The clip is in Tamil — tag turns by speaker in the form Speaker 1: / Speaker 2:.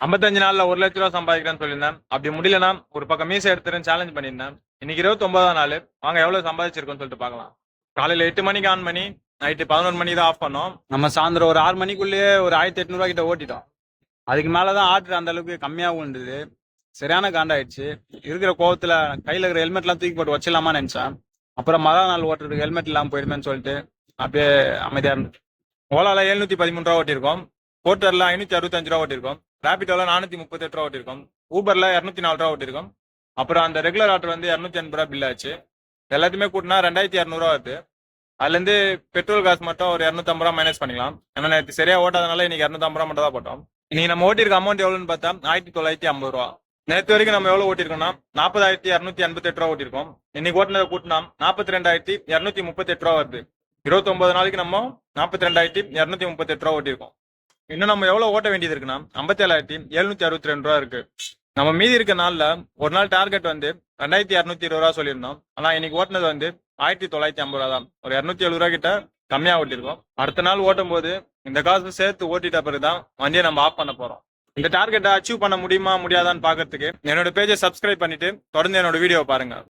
Speaker 1: 55 நாள்ல 1 லட்ச ரூபா சம்பாதிக்கிறேன்னு சொல்லியிருந்தேன். அப்படி முடியலன்னா ஒரு பக்கம் மீசை எடுத்துறேன்னு சேலஞ்ச் பண்ணியிருந்தேன். இன்னைக்கு 29ஆம் நாள். வாங்க எவ்வளவு சம்பாதிச்சிருக்கோம்னு சொல்லிட்டு பார்க்கலாம். காலையில 8 மணிக்கு ஆன் பண்ணி நைட்டு 11 மணிக்கு தான் ஆஃப் பண்ணோம். நம்ம சாயந்தரம் ஒரு 6 மணிக்குள்ளேயே ஒரு 1800 ரூபா கிட்ட ஓட்டிட்டோம். அதுக்கு மேலதான் ஆர்டர் அந்த அளவுக்கு கம்மியாகவும் இருந்தது. சரியான காண்டாயிடுச்சு. இருக்கிற கோவத்துல கையில இருக்கிற ஹெல்மெட் எல்லாம் தூக்கி போட்டு வச்சிடலாமா நினைச்சேன். அப்புறம் நாள் ஓட்டுறதுக்கு ஹெல்மெட் இல்லாம போயிடுமேன்னு சொல்லிட்டு அப்படியே அமைதியா இருந்தது. ஓலால 713 ரூபா ஓட்டிருக்கோம். போர்ட்டர்ல 565 ரூபா ஓட்டிருக்கோம். ரேபிடோல 438 ரூபா ஓட்டிருக்கோம். ஊபர்ல 204 ரூபா ஓட்டிருக்கோம். அப்புறம் அந்த ரெகுலர் ஆர்டர் வந்து 280 ரூபா பில் ஆச்சு. எல்லாத்தையுமே கூட்டினா 2200 ரூபா வருது. அதுல இருந்து பெட்ரோல் காசு மட்டும் ஒரு 250 ரூபா மைனஸ் பண்ணிக்கலாம். ஏன்னா நேற்று சரியா ஓட்டாதனால இன்னைக்கு 250 ரூபா மட்டும் தான் போட்டோம். இன்னைக்கு நம்ம ஓட்டிருக்க அமௌண்ட் எவ்வளவுன்னு பார்த்தா 1950 ரூபா. நேற்று வரைக்கும் நம்ம எவ்வளவு ஓட்டிருக்கோம்னா 40,288 ரூபா ஓட்டிருக்கோம். இன்னைக்கு ஓட்டினதை கூட்டினா 42,238 ரூபா வருது. 29 நாளைக்கு நம்ம 42,238 ரூபா ஓட்டிருக்கோம். இன்னும் நம்ம எவ்வளவு ஓட்ட வேண்டியது இருக்குன்னா 57,762 ரூபா இருக்கு. நம்ம மீதி இருக்க நாள்ல ஒரு நாள் டார்கெட் வந்து 2,220 ரூபா சொல்லியிருந்தோம். ஆனா இன்னைக்கு ஓட்டினது வந்து 1,950 ரூபா தான். ஒரு 270 ரூபா கிட்ட கம்மியா ஓட்டிருக்கோம். அடுத்த நாள் ஓட்டும் போது இந்த காசு சேர்த்து ஓட்டிட்ட பிறகுதான் வண்டியை நம்ம ஆஃப் பண்ண போறோம். இந்த டார்கெட்டை அச்சீவ் பண்ண முடியுமா முடியாதான்னு பாக்குறதுக்கு என்னோட பேஜை சப்ஸ்கிரைப் பண்ணிட்டு தொடர்ந்து என்னோட வீடியோ பாருங்க.